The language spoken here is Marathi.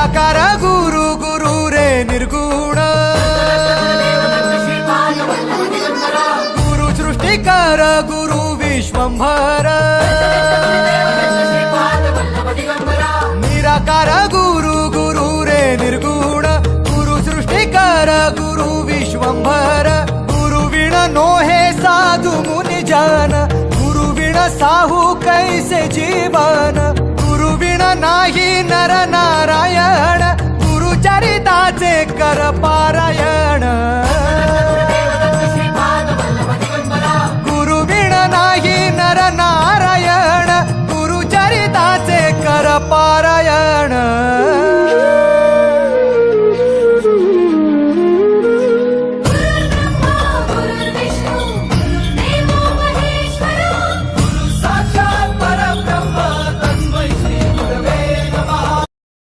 निराकार गुरु गुरु रे निर्गुण गुरु सृष्टिकर गुरु विश्वंभर निराकार गुरु गुरु रे निर्गुण गुरु सृष्टिकर गुरु विश्वंभर गुरु विण नोहे साधु मुनि जन गुरु विण साहू कैसे जीवन गुरु विण नाही नर नारायण गुरु चरिताचे कर पारायण